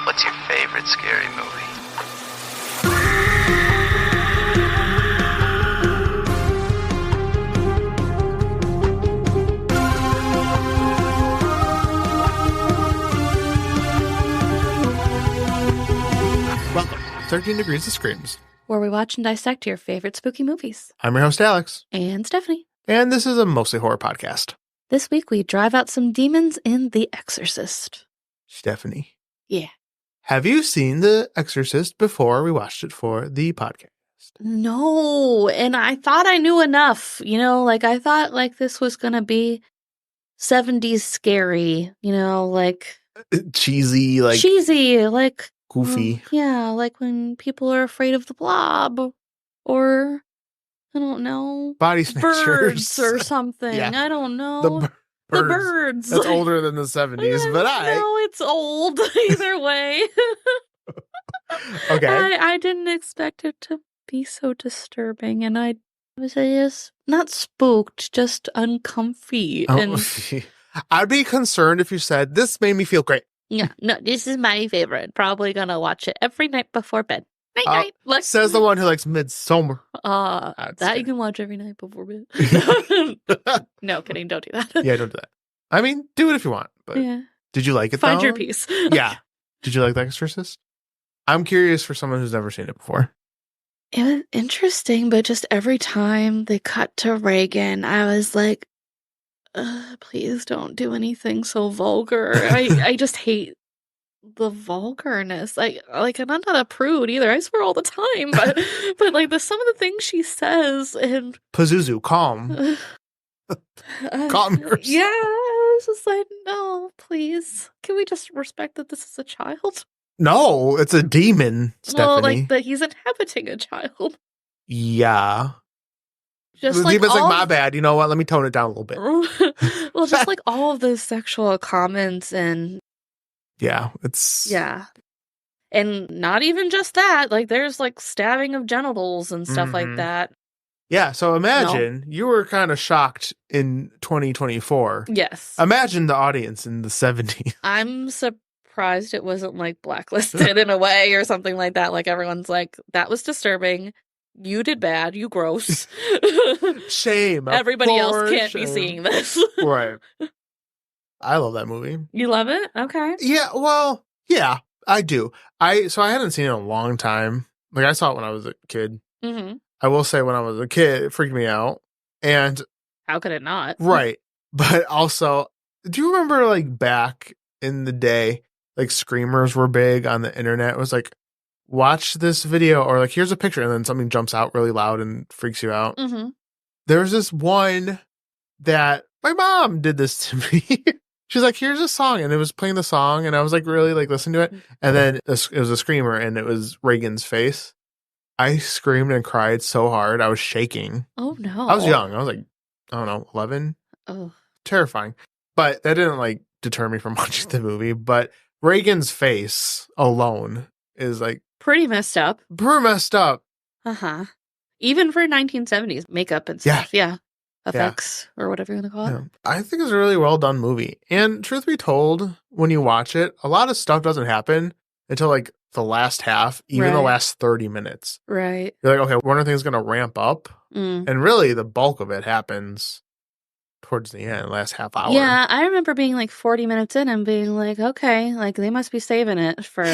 What's your favorite scary movie? Welcome to 13 Degrees of Screams, where we watch and dissect your favorite spooky movies. I'm your host, Alex. And Stephanie. And this is a mostly horror podcast. This week we drive out some demons in The Exorcist. Stephanie. Yeah. Have you seen The Exorcist before we watched it for the podcast? No, and I thought I knew enough. I thought this was going to be 70s scary, Cheesy, goofy. Yeah, like when people are afraid of the blob or, I don't know, Body snatchers. Birds or something. Yeah. I don't know. The birds. That's older than the 70s, but No, it's old either way. Okay. I didn't expect it to be so disturbing, and I was just not spooked, just uncomfy. I'd be concerned if you said, this made me feel great. Yeah, no, this is my favorite. Probably gonna watch it every night before bed. Night. Says the one who likes Midsommar. That you can watch every night before bed. No, kidding. Don't do that. Yeah, don't do that. I mean, do it if you want. But yeah. Did you like it, Find though? your peace. Yeah. Did you like The Exorcist? I'm curious for someone who's never seen it before. It was interesting, but just every time they cut to Reagan, I was like, please don't do anything so vulgar. I just hate the vulgarness. I'm not a prude either. I swear all the time, but some of the things she says and Pazuzu, calm. Calm yourself. Yeah, I was just like, no, please. Can we just respect that this is a child? No, it's a demon, Stephanie. Well, that he's inhabiting a child. Yeah. Just the demon's my bad. You know what? Let me tone it down a little bit. Well, just all of those sexual comments and... Yeah, it's... Yeah. And not even just that. There's, stabbing of genitals and stuff like that. Yeah, so imagine you were kind of shocked in 2024. Yes. Imagine the audience in the 70s. I'm surprised it wasn't, blacklisted in a way or something like that. Everyone's like, that was disturbing. You did bad. You gross. Shame. Everybody else can't be seeing this. Right. I love that movie. You love it? Okay. Yeah, well, yeah, I do. So I hadn't seen it in a long time. I saw it when I was a kid. Mm-hmm. I will say when I was a kid, it freaked me out. And how could it not? Right. But also, do you remember back in the day, screamers were big on the internet? It was watch this video or here's a picture and then something jumps out really loud and freaks you out. Mm-hmm. There's this one that my mom did this to me. She's like, here's a song. And it was playing the song and I was really listening to it. And then it was a screamer and it was Reagan's face. I screamed and cried so hard. I was shaking. Oh, no. I was young. I was I don't know, 11. Oh. Terrifying. But that didn't deter me from watching the movie. But Reagan's face alone is pretty messed up. Pretty messed up. Uh-huh. Even for 1970s makeup and stuff. Yeah. Effects or whatever you want to call it. Yeah. I think it's a really well done movie. And truth be told, when you watch it, a lot of stuff doesn't happen until the last half, even the last 30 minutes. Right. You're okay, one of the things is going to ramp up. And really, the bulk of it happens towards the end, last half hour. Yeah, I remember being 40 minutes in and being okay, they must be saving it for,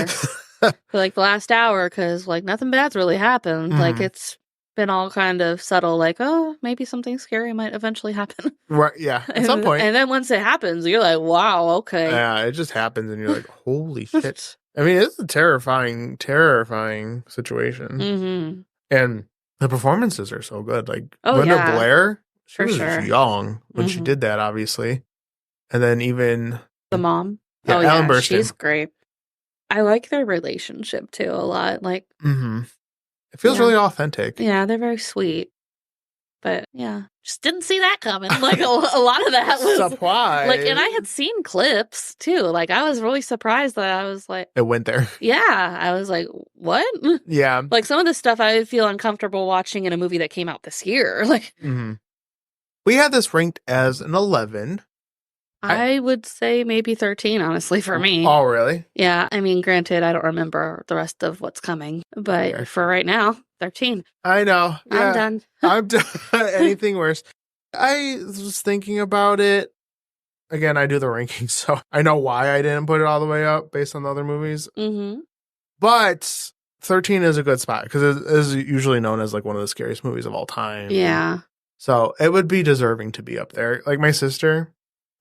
the last hour because, nothing bad's really happened. Mm-hmm. It's been all kind of subtle, oh, maybe something scary might eventually happen. Right, yeah, at some point. And then once it happens, you're like, wow, okay. Yeah, it just happens and you're like, holy shit. I mean, it's a terrifying situation. Mm-hmm. And the performances are so good. Linda Blair, she was young when she did that, obviously. And then even... the mom? Yeah, Ellen Burstyn. She's great. I like their relationship, too, a lot. Mm-hmm. It feels really authentic. Yeah, they're very sweet. But, yeah, just didn't see that coming. A lot of that was... Surprise! And I had seen clips, too. I was really surprised that I was it went there. Yeah, I was like, what? Yeah. Some of the stuff I feel uncomfortable watching in a movie that came out this year. Mm-hmm. We had this ranked as an 11. I would say maybe 13, honestly, for me. Oh, really? Yeah, I mean, granted, I don't remember the rest of what's coming, but Yeah. for right now, 13. I know. Yeah. I'm done. I'm done. Anything worse. I was thinking about it. Again, I do the rankings, so I know why I didn't put it all the way up based on the other movies. Mm-hmm. But 13 is a good spot because it is usually known as like one of the scariest movies of all time. Yeah. So it would be deserving to be up there. Like my sister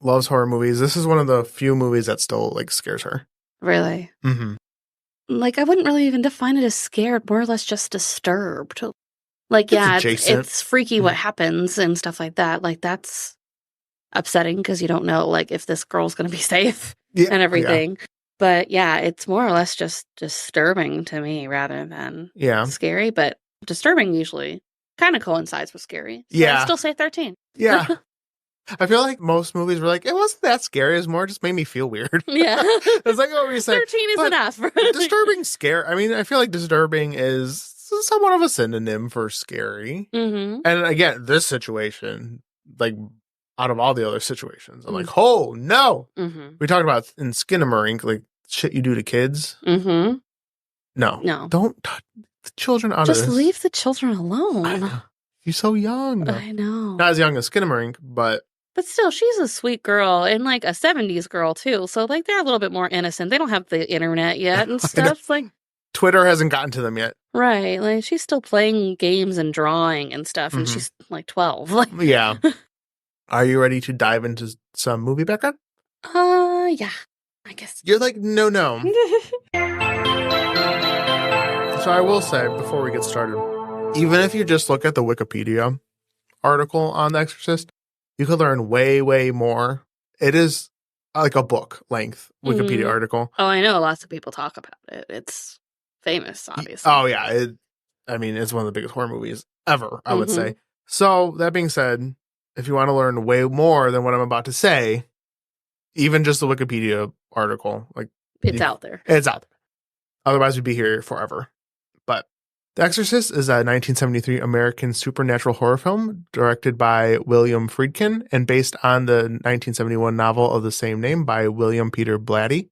loves horror movies. This is one of the few movies that still like scares her. Really? Mm-hmm. Like, I wouldn't really even define it as scared, more or less just disturbed. Like, yeah, it's freaky what happens and stuff like that. Like, that's upsetting because you don't know, like, if this girl's going to be safe and everything. Yeah. But, yeah, it's more or less just disturbing to me rather than scary. But disturbing usually kind of coincides with scary. So I'd still say 13. Yeah. I feel like most movies were like, it wasn't that scary. It was more just made me feel weird. Yeah. It's like what we said. 13 is enough. Disturbing scare. I mean, I feel like disturbing is somewhat of a synonym for scary. Mm-hmm. And again, this situation, like out of all the other situations, I'm like, oh, no. Mm-hmm. We talked about in Skinamarink, like shit you do to kids. Mm-hmm. No. Don't touch the children out of this. Just leave the children alone. You're so young. I know. Not as young as Skinamarink, but still, she's a sweet girl and like a 70s girl too. So like they're a little bit more innocent. They don't have the internet yet and stuff. Like Twitter hasn't gotten to them yet. Right. Like she's still playing games and drawing and stuff. And she's like 12. Yeah. Are you ready to dive into some movie background? Yeah. I guess. You're like, no. So I will say before we get started, even if you just look at the Wikipedia article on The Exorcist, you could learn way, way more. It is like a book length Wikipedia article. Oh, I know. Lots of people talk about it. It's famous, obviously. Oh, yeah. It's one of the biggest horror movies ever, I would say. So that being said, if you want to learn way more than what I'm about to say, even just the Wikipedia article, like it's out there. It's out there. Otherwise, we'd be here forever. But The Exorcist is a 1973 American supernatural horror film directed by William Friedkin and based on the 1971 novel of the same name by William Peter Blatty.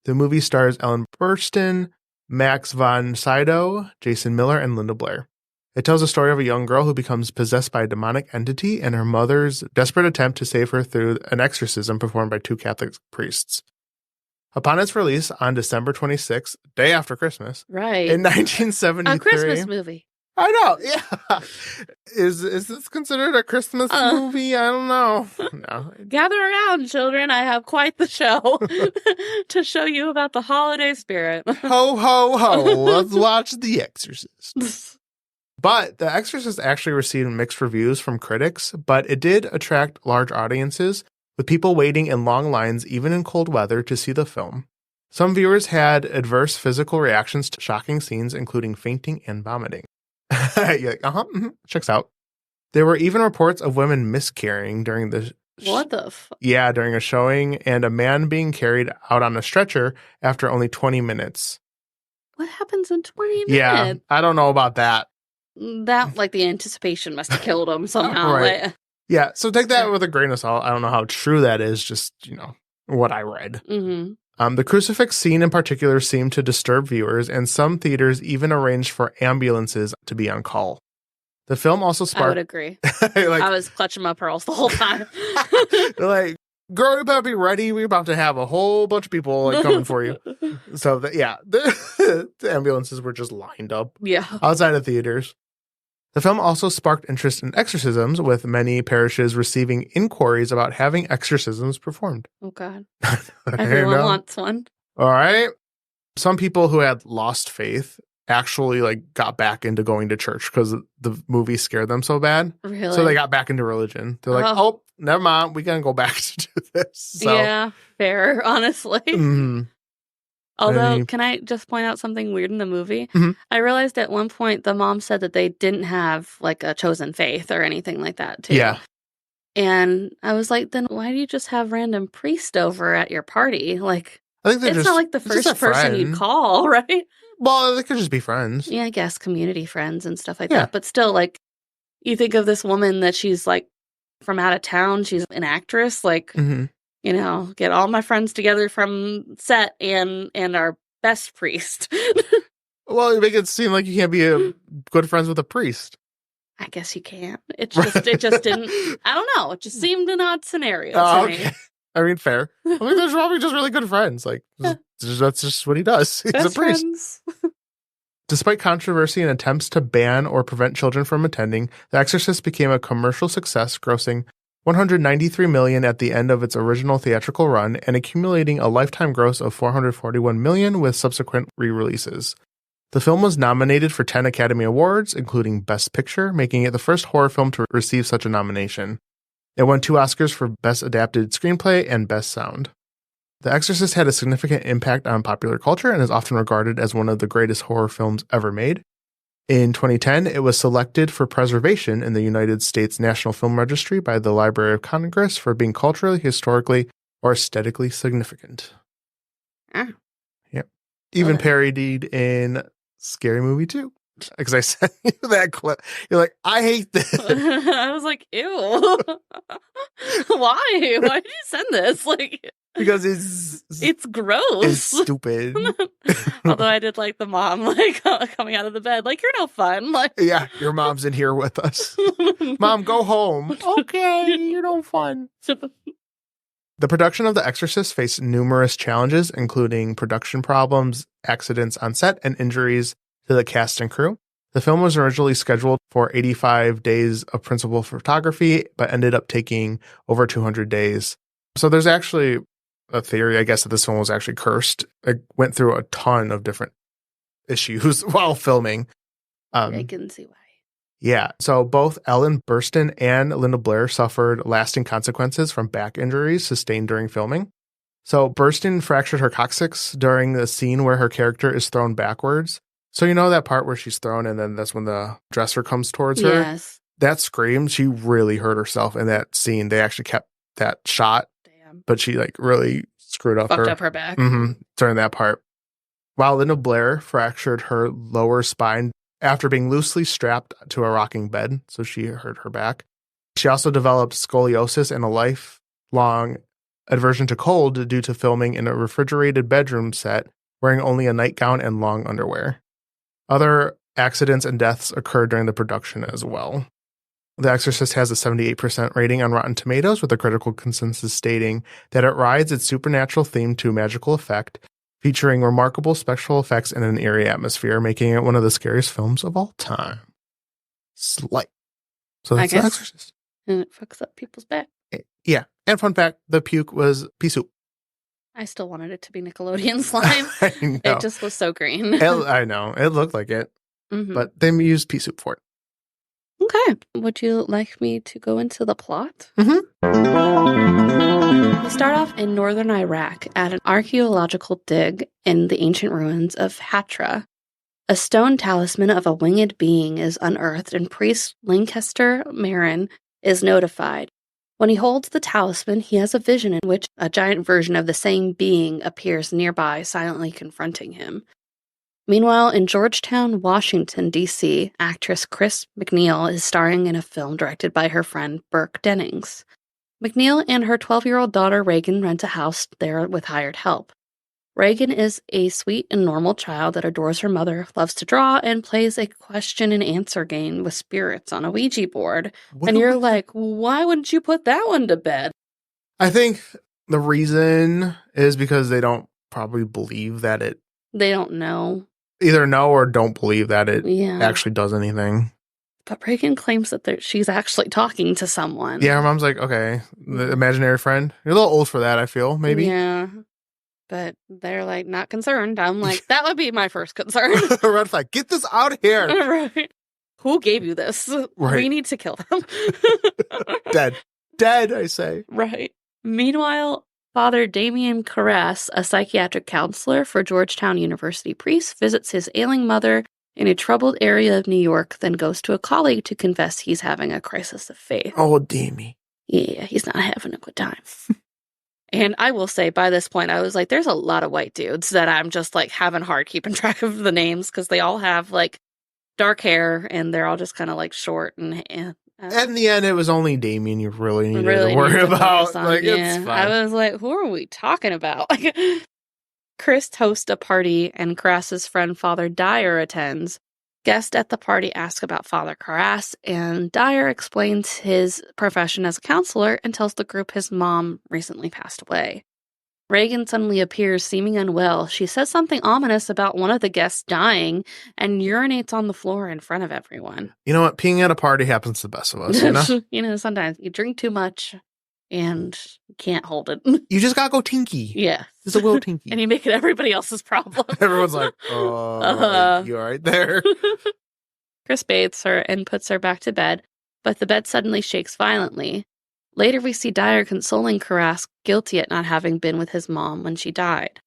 The movie stars Ellen Burstyn, Max von Sydow, Jason Miller, and Linda Blair. It tells the story of a young girl who becomes possessed by a demonic entity and her mother's desperate attempt to save her through an exorcism performed by 2 Catholic priests. Upon its release on December 26th, day after Christmas, right, in 1973. A Christmas movie. I know, yeah. Is this considered a Christmas movie? I don't know. No. Gather around, children. I have quite the show to show you about the holiday spirit. Ho, ho, ho. Let's watch The Exorcist. But The Exorcist actually received mixed reviews from critics, but it did attract large audiences, with people waiting in long lines even in cold weather to see the film. Some viewers had adverse physical reactions to shocking scenes, including fainting and vomiting. You're like, checks out. There were even reports of women miscarrying during the... What the fuck? Yeah, during a showing, and a man being carried out on a stretcher after only 20 minutes. What happens in 20 minutes? Yeah, I don't know about that. That, like, the anticipation must have killed him somehow. Right. Like, yeah, so take that with a grain of salt. I don't know how true that is, just, what I read. Mm-hmm. The crucifix scene in particular seemed to disturb viewers, and some theaters even arranged for ambulances to be on call. The film also sparked... I would agree. I was clutching my pearls the whole time. They're like, girl, you better be ready. We're about to have a whole bunch of people coming for you. So, the ambulances were just lined up outside of theaters. The film also sparked interest in exorcisms, with many parishes receiving inquiries about having exorcisms performed. Oh, God. Everyone wants one. All right. Some people who had lost faith actually got back into going to church because the movie scared them so bad. Really? So they got back into religion. They're like, oh never mind. We got to go back to do this. So, yeah, fair, honestly. Although, can I just point out something weird in the movie? Mm-hmm. I realized at one point the mom said that they didn't have a chosen faith or anything like that, too. Yeah. And I was like, then why do you just have random priest over at your party? I think it's not like the first person you call, right? Well, they could just be friends. Yeah, I guess community friends and stuff like that. But still, you think of this woman that she's from out of town. She's an actress. Mm-hmm. get all my friends together from set and our best priest. Well, you make it seem like you can't be good friends with a priest. I guess you can't. It just didn't. I don't know. It just seemed an odd scenario to me. I mean, fair. I mean, they're probably just really good friends. Like, that's just what he does. He's Best a priest. friends. Despite controversy and attempts to ban or prevent children from attending, The Exorcist became a commercial success, grossing $193 million at the end of its original theatrical run and accumulating a lifetime gross of $441 million with subsequent re-releases. The film was nominated for 10 Academy Awards, including Best Picture, making it the first horror film to receive such a nomination. It won 2 Oscars for Best Adapted Screenplay and Best Sound. The Exorcist had a significant impact on popular culture and is often regarded as one of the greatest horror films ever made. In 2010, it was selected for preservation in the United States National Film Registry by the Library of Congress for being culturally, historically, or aesthetically significant. Yep. Even parodied in Scary Movie 2. Because I sent you that clip. You're like, I hate this. I was like, ew. Why? Why did you send this? Like, because it's gross. It's stupid. Although I did like the mom, like, coming out of the bed, like, you're no fun. Like, yeah, your mom's in here with us. Mom, go home. Okay, you're no fun. The production of The Exorcist faced numerous challenges, including production problems, accidents on set, and injuries to the cast and crew. The film was originally scheduled for 85 days of principal photography, but ended up taking over 200 days. So there's actually a theory, I guess, that this film was actually cursed. It went through a ton of different issues while filming. I can see why. Yeah. So both Ellen Burstyn and Linda Blair suffered lasting consequences from back injuries sustained during filming. So Burstyn fractured her coccyx during the scene where her character is thrown backwards. So you know that part where she's thrown and then that's when the dresser comes towards her? Yes. That scream, she really hurt herself in that scene. They actually kept that shot. Damn. But she like really screwed up Fucked up her back. During that part. While Linda Blair fractured her lower spine after being loosely strapped to a rocking bed, so she hurt her back. She also developed scoliosis and a lifelong aversion to cold due to filming in a refrigerated bedroom set, wearing only a nightgown and long underwear. Other accidents and deaths occurred during the production as well. The Exorcist has a 78% rating on Rotten Tomatoes, with a critical consensus stating that it rides its supernatural theme to magical effect, featuring remarkable special effects and an eerie atmosphere, making it one of the scariest films of all time. Slight. So that's The Exorcist. And it fucks up people's back. Yeah. And fun fact, the puke was pea soup. I still wanted it to be Nickelodeon slime. I know. It just was so green. I know. It looked like it. But they used pea soup for it. Okay. Would you like me to go into the plot? We start off in northern Iraq at an archaeological dig in the ancient ruins of Hatra. A stone talisman of a winged being is unearthed, and priest Lancaster Marin is notified. When he holds the talisman, he has a vision in which a giant version of the same being appears nearby, silently confronting him. Meanwhile, in Georgetown, Washington, D.C., actress Chris McNeil is starring in a film directed by her friend Burke Dennings. McNeil and her 12-year-old daughter Reagan rent a house there with hired help. Reagan is a sweet and normal child that adores her mother, loves to draw, and plays a question-and-answer game with spirits on a Ouija board. And you're like, why wouldn't you put that one to bed? I think the reason is because they don't probably believe that it... They don't know. Either know or don't believe that it actually does anything. But Reagan claims that she's actually talking to someone. Yeah, her mom's like, okay, the imaginary friend. You're a little old for that, I feel, maybe. Yeah. But they're like, not concerned. I'm like, that would be my first concern. Red flag. Get this out of here. Right. Who gave you this? Right. We need to kill them. Dead. Dead, I say. Right. Meanwhile, Father Damien Caress, a psychiatric counselor for Georgetown University priests, visits his ailing mother in a troubled area of New York, then goes to a colleague to confess he's having a crisis of faith. Oh, Damien. Yeah, he's not having a good time. And I will say, by this point, I was like, there's a lot of white dudes that I'm just, like, having hard keeping track of the names, because they all have, like, dark hair, and they're all just kind of, like, short and In the end, it was only Damien you really needed Really to worry need to about. focus on, Like, yeah. it's I fine. was like, who are we talking about? Chris hosts a party, and Carras's friend Father Dyer attends. Guests at the party ask about Father Carras, and Dyer explains his profession as a counselor and tells the group his mom recently passed away. Reagan suddenly appears, seeming unwell. She says something ominous about one of the guests dying and urinates on the floor in front of everyone. You know what? Peeing at a party happens to the best of us, you know? Sometimes you drink too much and you can't hold it. You just gotta go tinky. Yeah. Just a little tinky. And you make it everybody else's problem. Everyone's like, oh, you all right there? Chris bathes her and puts her back to bed, but the bed suddenly shakes violently. Later, we see Dyer consoling Carras, guilty at not having been with his mom when she died.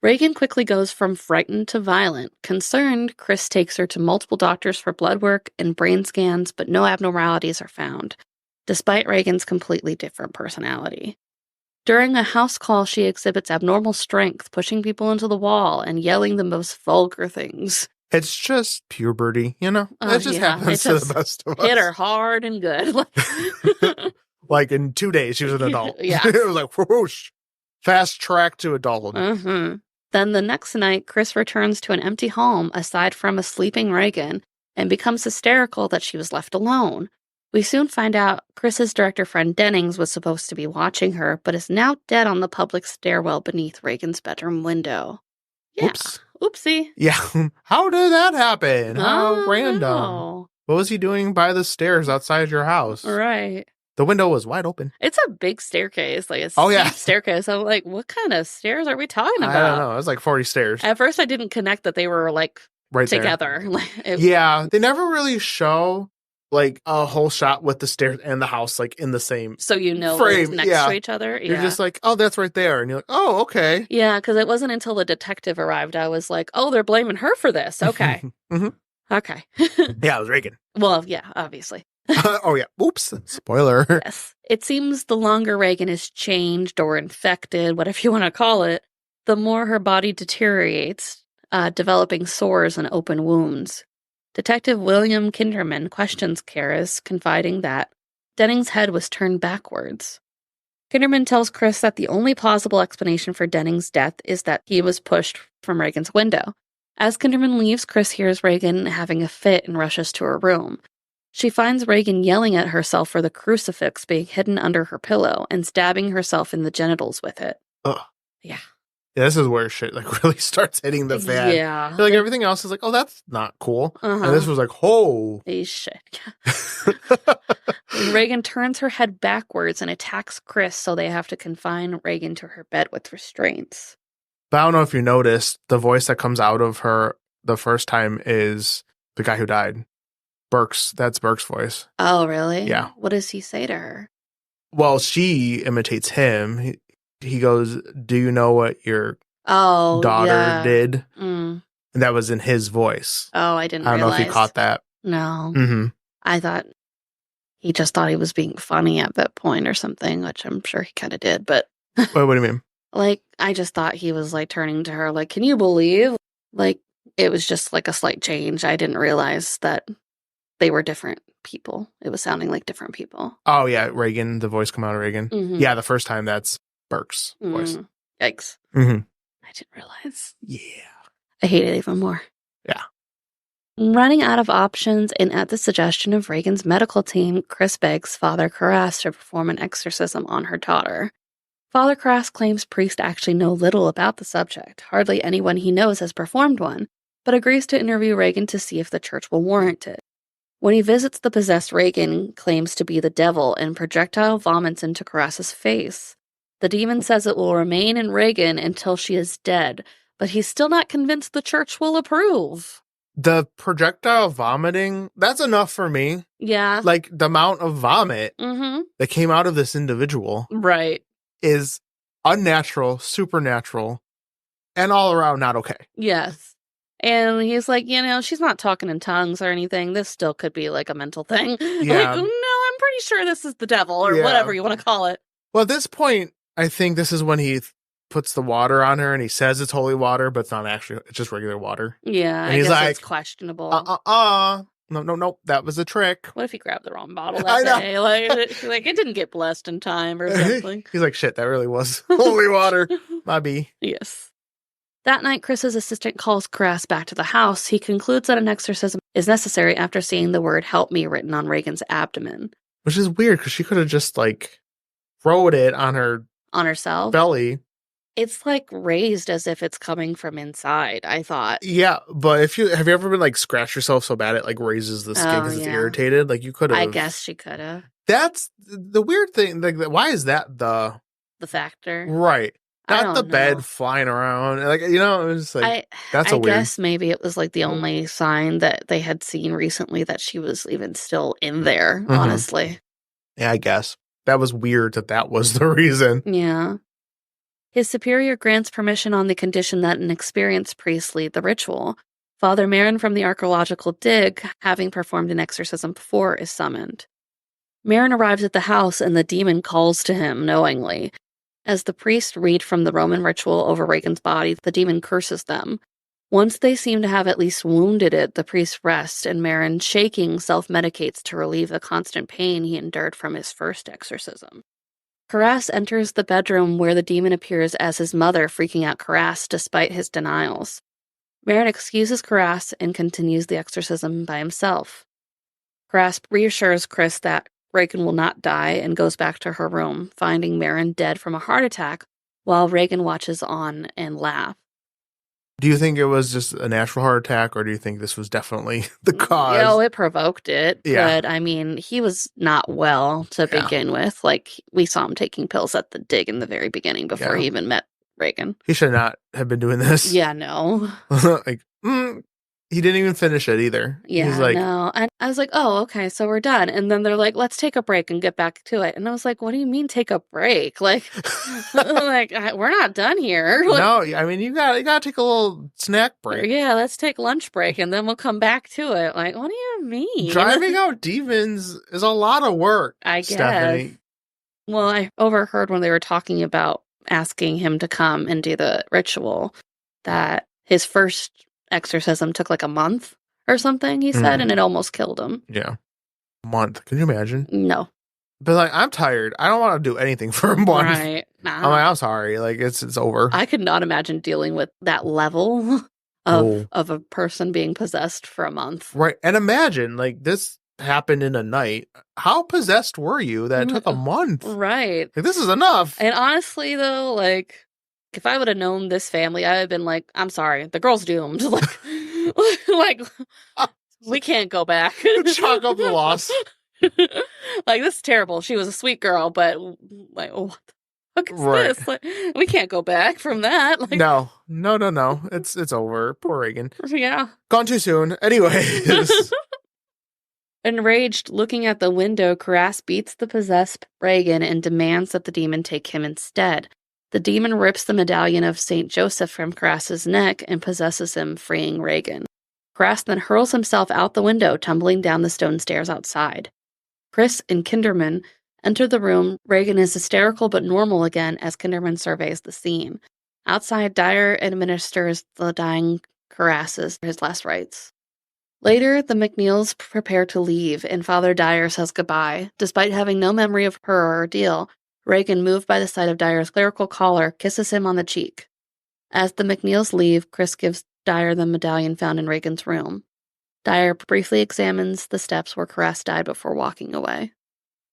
Reagan quickly goes from frightened to violent. Concerned, Chris takes her to multiple doctors for blood work and brain scans, but no abnormalities are found, despite Reagan's completely different personality. During a house call, she exhibits abnormal strength, pushing people into the wall and yelling the most vulgar things. It's just puberty, you know? It just happens to the best of us. Hit her hard and good. Like in 2 days, she was an adult. Yeah. It was like, whoosh, fast track to adulthood. Mm-hmm. Then the next night, Chris returns to an empty home aside from a sleeping Reagan and becomes hysterical that she was left alone. We soon find out Chris's director friend Dennings was supposed to be watching her, but is now dead on the public stairwell beneath Reagan's bedroom window. Yeah. Oops. Oopsie. Yeah. How did that happen? How random. No. What was he doing by the stairs outside your house? Right. The window was wide open. It's a big staircase, like a steep staircase. I'm like, what kind of stairs are we talking about? I don't know. It was like 40 stairs. At first, I didn't connect that they were like right together. Yeah, they never really show like a whole shot with the stairs and the house like in the same so you know frame. Next to each other. You're just like, oh, that's right there, and you're like, oh, okay. Yeah, because it wasn't until the detective arrived I was like, oh, they're blaming her for this. Okay. Mm-hmm. Okay. Yeah, it was Reagan. Well, yeah, obviously. Oh, yeah. Oops. Spoiler. Yes. It seems the longer Reagan is changed or infected, whatever you want to call it, the more her body deteriorates, developing sores and open wounds. Detective William Kinderman questions Karis, confiding that Denning's head was turned backwards. Kinderman tells Chris that the only plausible explanation for Denning's death is that he was pushed from Reagan's window. As Kinderman leaves, Chris hears Reagan having a fit and rushes to her room. She finds Reagan yelling at herself for the crucifix being hidden under her pillow and stabbing herself in the genitals with it. Ugh. Yeah. Yeah, this is where shit like really starts hitting the fan. Yeah. Like everything else is like, oh, that's not cool. And this was like, oh. Shit. Reagan turns her head backwards and attacks Chris, so they have to confine Reagan to her bed with restraints. But I don't know if you noticed, the voice that comes out of her the first time is the guy who died. Burke's. That's Burke's voice. Oh, really? Yeah. What does he say to her? Well, she imitates him. He goes, do you know what your daughter did? Mm. And that was in his voice. Oh, I didn't realize. I don't know if you caught that. No. Mm-hmm. I thought he just thought he was being funny at that point or something, which I'm sure he kind of did. But Wait, what do you mean? Like, I just thought he was like turning to her like, can you believe? Like, it was just like a slight change. I didn't realize that they were different people. It was sounding like different people. Oh, yeah. Reagan, the voice come out of Reagan. Mm-hmm. Yeah, the first time that's Burke's voice. Yikes. Mm-hmm. I didn't realize. Yeah. I hate it even more. Yeah. Running out of options and at the suggestion of Reagan's medical team, Chris begs Father Carras to perform an exorcism on her daughter. Father Carras claims priests actually know little about the subject. Hardly anyone he knows has performed one, but agrees to interview Reagan to see if the church will warrant it. When he visits the possessed, Reagan claims to be the devil and projectile vomits into Carras's face. The demon says it will remain in Reagan until she is dead, but he's still not convinced the church will approve. The projectile vomiting, that's enough for me. Yeah. Like, the amount of vomit that came out of this individual is unnatural, supernatural, and all around not okay. Yes. And he's like, she's not talking in tongues or anything. This still could be like a mental thing. Yeah. Like, no, I'm pretty sure this is the devil or whatever you want to call it. Well, at this point, I think this is when he puts the water on her and he says it's holy water, but it's not actually, it's just regular water. Yeah, and I he's guess like, it's questionable. No, that was a trick. What if he grabbed the wrong bottle I that know. day? Like it didn't get blessed in time or something. He's like, shit, that really was holy water. My bee. Yes. That night, Chris's assistant calls Caress back to the house. He concludes that an exorcism is necessary after seeing the word "help me" written on Reagan's abdomen. Which is weird, because she could have just, like, wrote it on her On herself? belly. It's, like, raised as if it's coming from inside, I thought. Yeah, but have you ever been, like, scratch yourself so bad it, like, raises the skin because it's irritated? Like, you could have. I guess she could have. That's the weird thing. Like, why is that the factor? Right. I Not don't the know. bed flying around. Like, it was like, that's a I weird. guess maybe it was like the only sign that they had seen recently that she was even still in there, honestly. Yeah, I guess. That was weird that was the reason. Yeah. His superior grants permission on the condition that an experienced priest lead the ritual. Father Marin from the archaeological dig, having performed an exorcism before, is summoned. Marin arrives at the house and the demon calls to him knowingly. As the priests read from the Roman ritual over Reagan's body, the demon curses them. Once they seem to have at least wounded it, the priest rests, and Marin, shaking, self-medicates to relieve the constant pain he endured from his first exorcism. Carras enters the bedroom where the demon appears as his mother, freaking out Carras despite his denials. Marin excuses Carras and continues the exorcism by himself. Carras reassures Chris that Reagan will not die and goes back to her room, finding Marin dead from a heart attack while Reagan watches on and laughs. Do you think it was just a natural heart attack, or do you think this was definitely the cause? No, it provoked it. Yeah. But, I mean, he was not well to begin with. Like, we saw him taking pills at the dig in the very beginning before he even met Reagan. He should not have been doing this. Yeah, no. Like, he didn't even finish it either. Yeah, He's like, no. And I was like, oh, okay, so we're done. And then they're like, let's take a break and get back to it. And I was like, what do you mean take a break? Like, we're not done here. Like, no, I mean, you gotta take a little snack break. Yeah, let's take lunch break and then we'll come back to it. Like, what do you mean? Driving out demons is a lot of work, I guess. Stephanie. Well, I overheard when they were talking about asking him to come and do the ritual that his first exorcism took like a month or something, he said, and it almost killed him. Yeah. A month. Can you imagine? No. But like, I'm tired. I don't want to do anything for a month. Right. Nah. I'm like, I'm sorry. Like, it's over. I could not imagine dealing with that level of a person being possessed for a month. Right. And imagine, like, this happened in a night. How possessed were you that it took a month? Right. Like, this is enough. And honestly, though, like, if I would have known this family, I would have been like, I'm sorry, the girl's doomed. Like, we can't go back. Chalk up the loss. Like, this is terrible. She was a sweet girl, but, like, oh, what the fuck is this? Like, we can't go back from that. Like, No. It's over. Poor Reagan. Yeah. Gone too soon. Anyways. Enraged, looking at the window, Carras beats the possessed Reagan and demands that the demon take him instead. The demon rips the medallion of St. Joseph from Carras's neck and possesses him, freeing Reagan. Carras then hurls himself out the window, tumbling down the stone stairs outside. Chris and Kinderman enter the room. Reagan is hysterical but normal again as Kinderman surveys the scene. Outside, Dyer administers the dying Carras his last rites. Later, the McNeils prepare to leave, and Father Dyer says goodbye. Despite having no memory of her ordeal, Reagan, moved by the sight of Dyer's clerical collar, kisses him on the cheek. As the McNeils leave, Chris gives Dyer the medallion found in Reagan's room. Dyer briefly examines the steps where Carras died before walking away.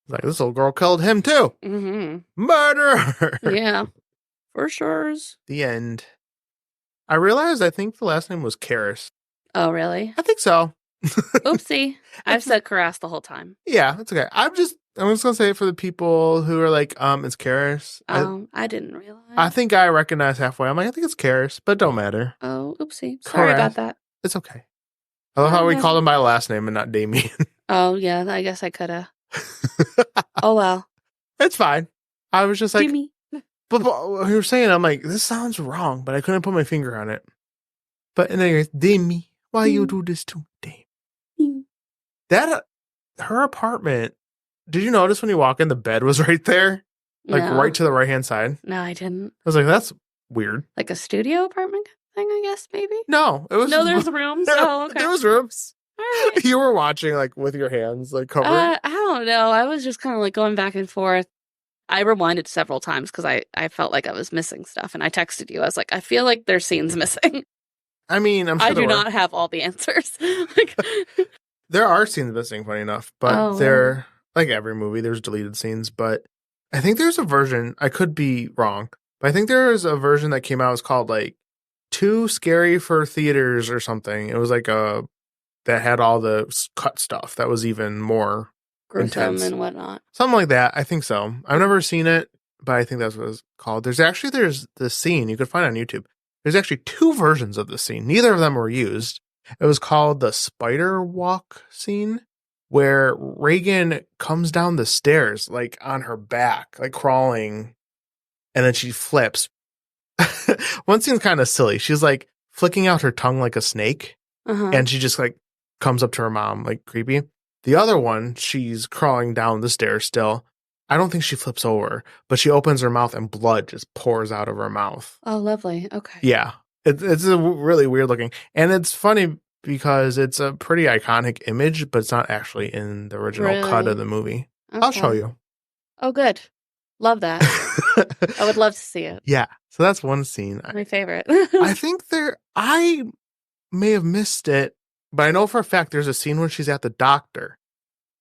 Like, this little girl killed him too. Murder. Yeah, for sure. The end. I realized I think the last name was Karras. Oh, really? I think so. Oopsie. I've said Carras the whole time. Yeah, it's okay. I'm just gonna say it for the people who are like, it's Karras. I didn't realize. I think I recognize halfway. I'm like, I think it's Karras, but don't matter. Oh, oopsie. Sorry about that. It's okay. I love how we called him by last name and not Damien. Oh, yeah, I guess I could have. Oh, well. It's fine. I was just like, Jimmy. but you were saying, I'm like, this sounds wrong, but I couldn't put my finger on it. But anyways, Demi, why you do this to me, Demi? That, her apartment, did you notice when you walk in, the bed was right there? Like, right to the right-hand side? No, I didn't. I was like, that's weird. Like a studio apartment thing, I guess, maybe? No, it was... No, there's rooms? Oh, okay. There was rooms. right. You were watching like with your hands like covered. I don't know. I was just kind of like going back and forth. I rewinded several times because I felt like I was missing stuff, and I texted you. I was like, I feel like there's scenes missing. I mean, I'm sure I do not have all the answers. Like, there are scenes missing, funny enough, but they're like every movie. There's deleted scenes, but I think there's a version. I could be wrong, but I think there is a version that came out. It's called like Too Scary for Theaters or something. It was like that had all the cut stuff that was even more gruesome intense and whatnot. Something like that. I think so. I've never seen it, but I think that's what it's called. There's this scene you could find on YouTube. There's actually 2 versions of the scene. Neither of them were used. It was called the spider walk scene, where Reagan comes down the stairs, like on her back, like crawling, and then she flips. One scene's kind of silly. She's like flicking out her tongue like a snake, and she just like comes up to her mom, like creepy. The other one, she's crawling down the stairs still. I don't think she flips over, but she opens her mouth and blood just pours out of her mouth. Oh, lovely. Okay. Yeah. It's a really weird looking. And it's funny because it's a pretty iconic image, but it's not actually in the original cut of the movie. Okay. I'll show you. Oh, good. Love that. I would love to see it. Yeah. So that's one scene. My favorite. I think I may have missed it, but I know for a fact there's a scene when she's at the doctor.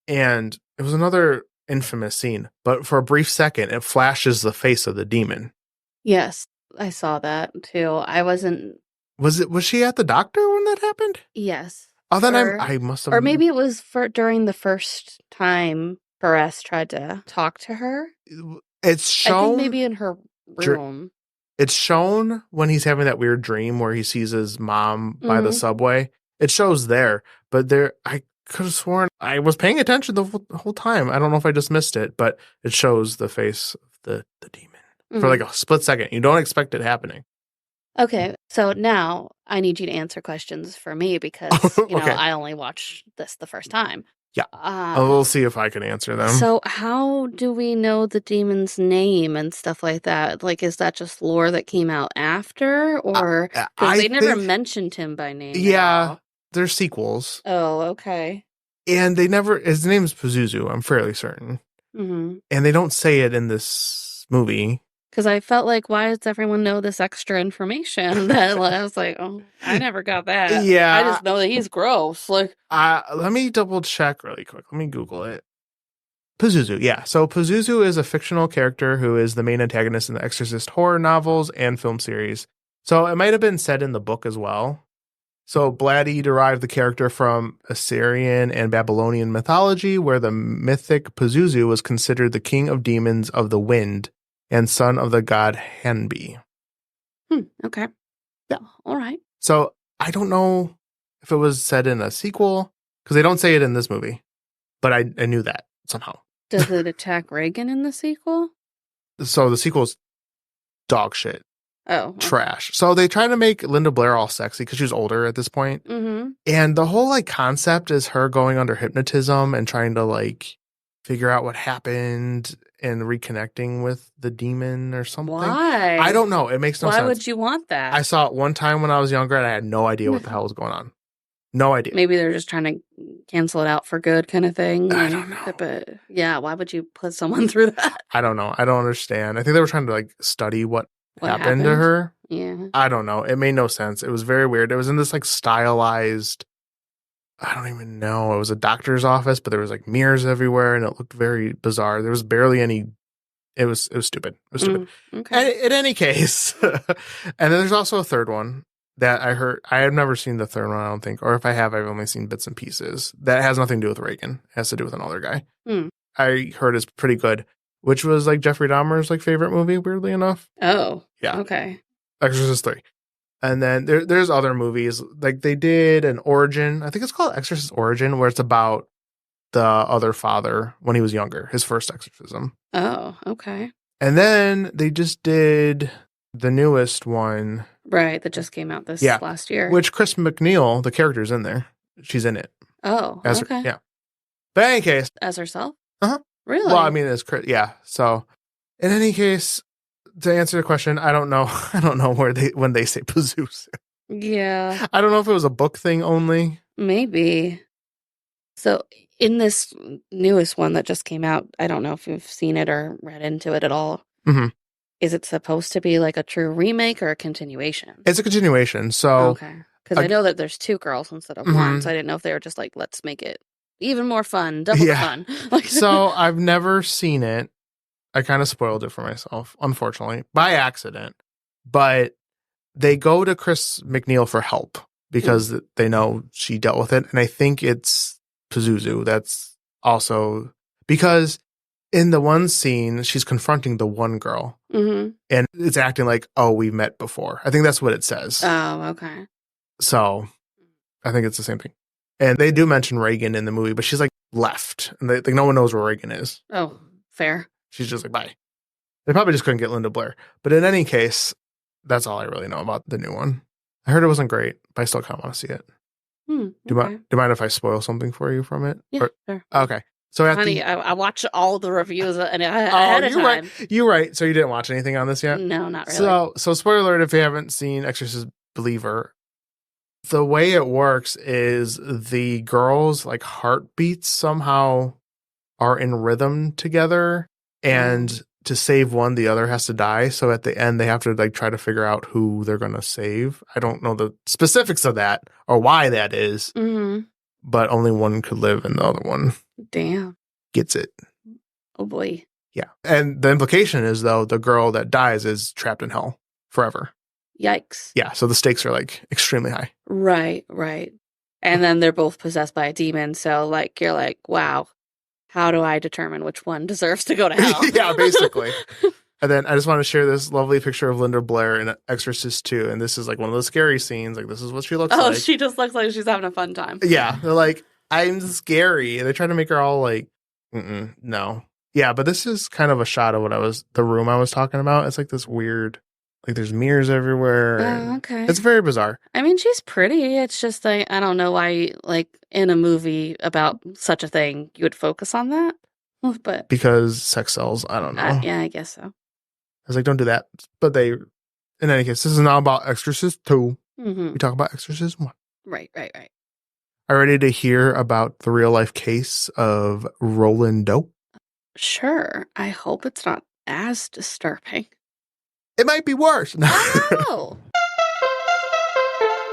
And it was another infamous scene, but for a brief second, it flashes the face of the demon. Yes, I saw that too. I wasn't. Was she at the doctor when that happened? Yes. Oh, then I must have. Or maybe it was during the first time Perez tried to talk to her. It's shown. I think maybe in her room. It's shown when he's having that weird dream where he sees his mom by the subway. It shows there, but I could have sworn I was paying attention the whole time. I don't know if I just missed it, but it shows the face of the demon for like a split second. You don't expect it happening. Okay, so now I need you to answer questions for me because you know I only watched this the first time. Yeah, we'll see if I can answer them. So how do we know the demon's name and stuff like that? Like, is that just lore that came out after, or because they never mentioned him by name? Yeah, there's sequels. Oh, okay. And they never. His name's Pazuzu. I'm fairly certain. Mm-hmm. And they don't say it in this movie. Because I felt like, why does everyone know this extra information? That I was like, oh, I never got that. Yeah, I just know that he's gross. Like, let me double check really quick. Let me Google it. Pazuzu, yeah. So Pazuzu is a fictional character who is the main antagonist in the Exorcist horror novels and film series. So it might have been said in the book as well. So Blatty derived the character from Assyrian and Babylonian mythology, where the mythic Pazuzu was considered the king of demons of the wind and son of the god Henbe. Okay. Yeah. All right. So I don't know if it was said in a sequel, because they don't say it in this movie, but I knew that somehow. Does it attack Reagan in the sequel? So the sequel's dog shit. Oh. Okay. Trash. So they try to make Linda Blair all sexy because she's older at this point. Mm-hmm. And the whole like concept is her going under hypnotism and trying to like figure out what happened and reconnecting with the demon or something. Why? I don't know. It makes no sense. Why would you want that? I saw it one time when I was younger and I had no idea what the hell was going on. No idea. Maybe they're just trying to cancel it out for good kind of thing. I don't know. But yeah, why would you put someone through that? I don't know. I don't understand. I think they were trying to like study what happened to her. Yeah. I don't know. It made no sense. It was very weird. It was in this like stylized, I don't even know. It was a doctor's office, but there was like mirrors everywhere and it looked very bizarre. There was barely any. It was stupid. It was stupid. Okay. In any case. And then there's also a third one that I heard. I have never seen the third one, I don't think. Or if I have, I've only seen bits and pieces. That has nothing to do with Reagan. It has to do with another guy. I heard is pretty good, which was like Jeffrey Dahmer's like favorite movie, weirdly enough. Oh. Yeah. Okay. Exorcist 3. And then there's other movies. Like they did an Origin. I think it's called Exorcist Origin, where it's about the other father when he was younger, his first exorcism. Oh, okay. And then they just did the newest one. Right, that just came out this last year. Which Chris McNeil, the character's in there. She's in it. Oh, okay. Yeah. But in any case. As herself? Uh-huh. Really? Well, I mean, it's Chris. Yeah. So in any case, to answer the question, I don't know. I don't know when they say Pazuzu. Yeah. I don't know if it was a book thing only. Maybe. So in this newest one that just came out, I don't know if you've seen it or read into it at all. Mm-hmm. Is it supposed to be like a true remake or a continuation? It's a continuation. So, Okay. Because I know that there's 2 girls instead of 1, Mhm. so I didn't know if they were just like, let's make it even more fun, double the Yeah. fun. Like, so I've never seen it. I kind of spoiled it for myself, unfortunately, by accident. But they go to Chris McNeil for help because they know she dealt with it. And I think it's Pazuzu. That's also because in the one scene, she's confronting the one girl Mhm. and it's acting like, oh, we met before. I think that's what it says. Oh, okay. So I think it's the same thing. And they do mention Reagan in the movie, but she's like left. And like no one knows where Reagan is. Oh, fair. She's just like, bye. They probably just couldn't get Linda Blair. But in any case, that's all I really know about the new one. I heard it wasn't great, but I still kind of want to see it. Do you mind if I spoil something for you from it? Yeah, sure. Okay. So Honey, I watch all the reviews ahead of time. You're right. So you didn't watch anything on this yet? No, not really. So spoiler alert if you haven't seen Exorcist Believer. The way it works is the girls' like heartbeats somehow are in rhythm together, and to save one, the other has to die. So at the end, they have to like try to figure out who they're going to save. I don't know the specifics of that or why that is, but only one could live and the other one gets it. Oh boy. Yeah. And the implication is, though, the girl that dies is trapped in hell forever. Yikes. Yeah. So the stakes are like extremely high. Right. And then they're both possessed by a demon. So like, you're like, wow, how do I determine which one deserves to go to hell? Yeah, basically. And then I just want to share this lovely picture of Linda Blair in Exorcist 2. And this is like one of those scary scenes. Like, this is what she looks like. Oh, she just looks like she's having a fun time. Yeah. They're like, I'm scary. And they try to make her all like, no. Yeah, but this is kind of a shot of the room I was talking about. It's like this weird, like there's mirrors everywhere. Oh, okay. It's very bizarre. I mean, she's pretty. It's just like, I don't know why, like, in a movie about such a thing, you would focus on that. But because sex sells, I don't know. Yeah, I guess so. I was like, don't do that. But in any case, this is now about Exorcist 2. We talk about Exorcism 1. Right. Are you ready to hear about the real life case of Roland Doe? Sure. I hope it's not as disturbing. It might be worse. Oh.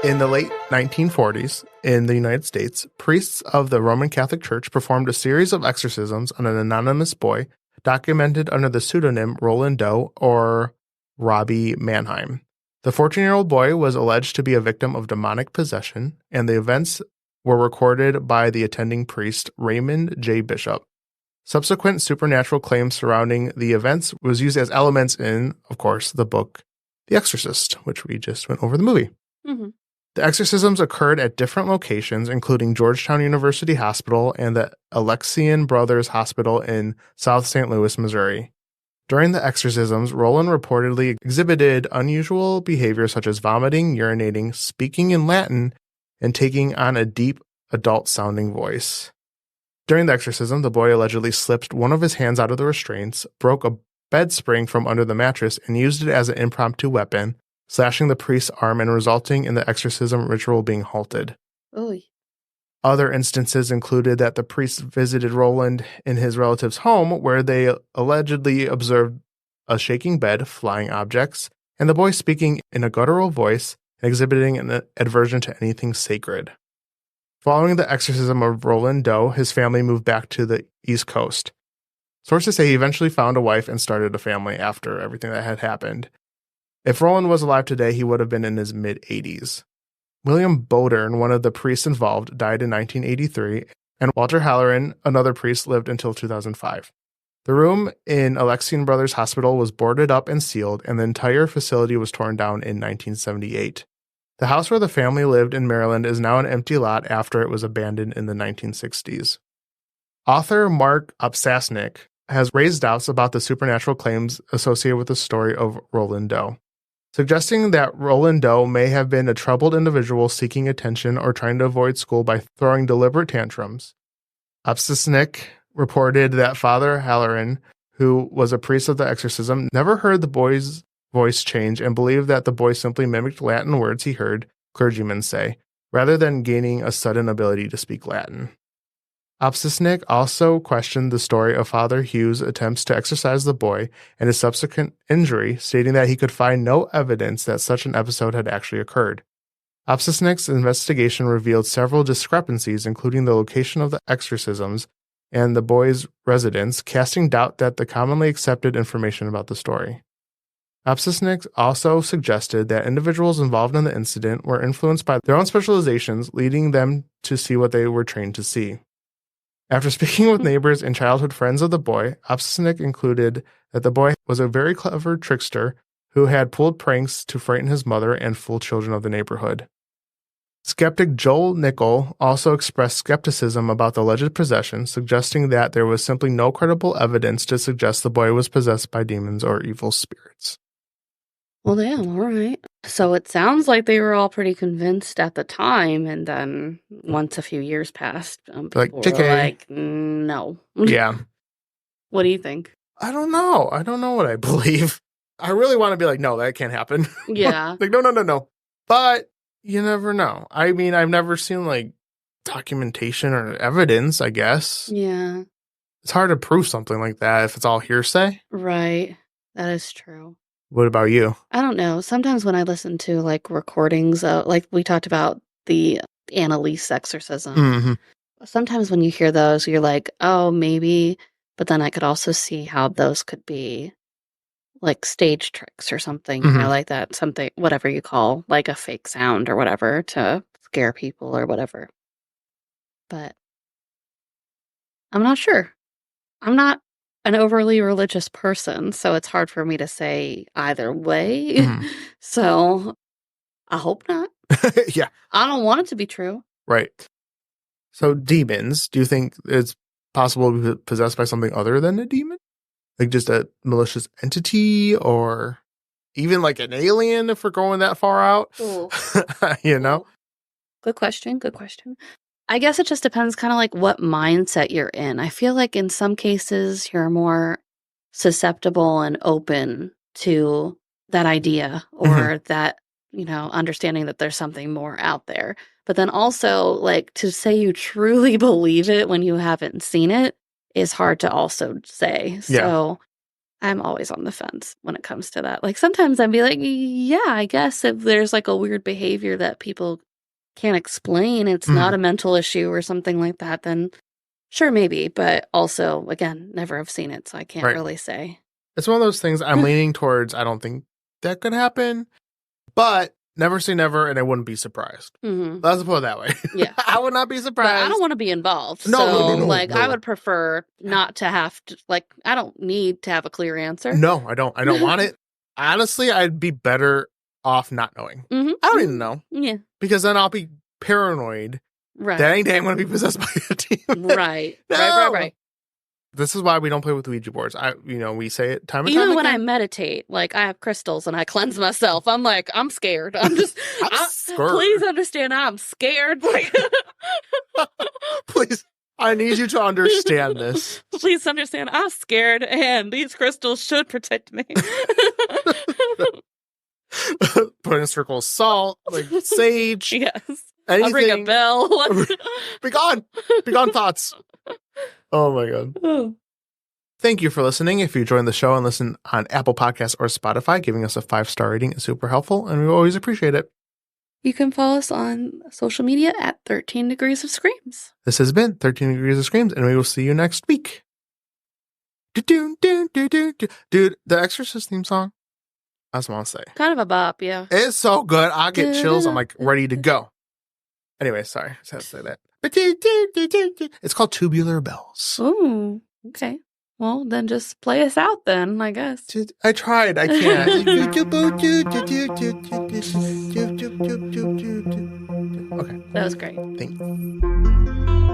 In the late 1940s, in the United States, priests of the Roman Catholic Church performed a series of exorcisms on an anonymous boy documented under the pseudonym Roland Doe or Robbie Mannheim. The 14-year-old boy was alleged to be a victim of demonic possession, and the events were recorded by the attending priest Raymond J. Bishop. Subsequent supernatural claims surrounding the events was used as elements in, of course, the book The Exorcist, which we just went over the movie. The exorcisms occurred at different locations, including Georgetown University Hospital and the Alexian Brothers Hospital in South St. Louis, Missouri. During the exorcisms, Roland reportedly exhibited unusual behavior such as vomiting, urinating, speaking in Latin, and taking on a deep, adult-sounding voice. During the exorcism, the boy allegedly slipped one of his hands out of the restraints, broke a bed spring from under the mattress, and used it as an impromptu weapon, slashing the priest's arm and resulting in the exorcism ritual being halted. Oy. Other instances included that the priest visited Roland in his relative's home, where they allegedly observed a shaking bed, flying objects, and the boy speaking in a guttural voice and exhibiting an aversion to anything sacred. Following the exorcism of Roland Doe, his family moved back to the East Coast. Sources say he eventually found a wife and started a family after everything that had happened. If Roland was alive today, he would have been in his mid-80s. William Bodern, one of the priests involved, died in 1983, and Walter Halloran, another priest, lived until 2005. The room in Alexian Brothers Hospital was boarded up and sealed, and the entire facility was torn down in 1978. The house where the family lived in Maryland is now an empty lot after it was abandoned in the 1960s. Author Mark Opsasnik has raised doubts about the supernatural claims associated with the story of Roland Doe, suggesting that Roland Doe may have been a troubled individual seeking attention or trying to avoid school by throwing deliberate tantrums. Opsasnik reported that Father Halloran, who was a priest of the exorcism, never heard the boy's voice change and believed that the boy simply mimicked Latin words he heard clergymen say, rather than gaining a sudden ability to speak Latin. Opsisnik also questioned the story of Father Hugh's attempts to exorcise the boy and his subsequent injury, stating that he could find no evidence that such an episode had actually occurred. Opsisnik's investigation revealed several discrepancies, including the location of the exorcisms and the boy's residence, casting doubt that the commonly accepted information about the story. Opsisnik also suggested that individuals involved in the incident were influenced by their own specializations, leading them to see what they were trained to see. After speaking with neighbors and childhood friends of the boy, Opsisnik concluded that the boy was a very clever trickster who had pulled pranks to frighten his mother and fool children of the neighborhood. Skeptic Joel Nichol also expressed skepticism about the alleged possession, suggesting that there was simply no credible evidence to suggest the boy was possessed by demons or evil spirits. Well, damn, all right. So it sounds like they were all pretty convinced at the time, and then once a few years passed, people were like, no. Yeah. What do you think? I don't know. I don't know what I believe. I really want to be like, no, that can't happen. Yeah. Like, no. But you never know. I mean, I've never seen, like, documentation or evidence, I guess. Yeah. It's hard to prove something like that if it's all hearsay. Right. That is true. What about you? I don't know. Sometimes when I listen to, like, recordings, like we talked about the Annalise exorcism, Mm-hmm. sometimes when you hear those, you're like, oh, maybe. But then I could also see how those could be, like, stage tricks or something, you know, like that, something, whatever you call, like a fake sound or whatever to scare people or whatever. But I'm not sure. I'm not an overly religious person, so it's hard for me to say either way. So I hope not. Yeah. I don't want it to be true. Right. So demons, do you think it's possible to be possessed by something other than a demon? Like just a malicious entity or even like an alien if we're going that far out? You know? Good question. I guess it just depends kind of like what mindset you're in. I feel like in some cases you're more susceptible and open to that idea or that, you know, understanding that there's something more out there. But then also, like, to say you truly believe it when you haven't seen it is hard to also say. So I'm always on the fence when it comes to that. Like, sometimes I'd be like, yeah, I guess if there's like a weird behavior that people can't explain, it's not a mental issue or something like that, then sure, maybe. But also, again, never have seen it, so I can't really say. It's one of those things I'm leaning towards. I don't think that could happen, but never say never, and I wouldn't be surprised. Let's put it that way. Yeah. I would not be surprised. But I don't want to be involved. No. Like, I would prefer not to have to, like, I don't need to have a clear answer. No, I don't. I don't want it. Honestly, I'd be better off not knowing. I don't even know. Yeah. Because then I'll be paranoid. Right. That any day I'm going to be possessed by a demon. Right. No. Right. This is why we don't play with Ouija boards. We say it time and time Even again. when I meditate, like, I have crystals and I cleanse myself. I'm like, I'm scared. I'm scared. Please understand, I'm scared. Like, please, I need you to understand this. Please understand, I'm scared, and these crystals should protect me. Put in a circle of salt, like sage. Yes. Anything. I'll ring a bell. Be gone. Be gone, thoughts. Oh my God. Thank you for listening. If you join the show and listen on Apple Podcasts or Spotify, giving us a 5-star rating is super helpful, and we always appreciate it. You can follow us on social media at 13 Degrees of Screams. This has been 13 Degrees of Screams, and we will see you next week. Dude, the Exorcist theme song, I just want to say. Kind of a bop, yeah. It's so good. I get chills. I'm like ready to go. Anyway, sorry. I just had to say that. It's called Tubular Bells. Ooh, okay. Well, then just play us out then, I guess. I tried. I can't. Okay. That was great. Thank you.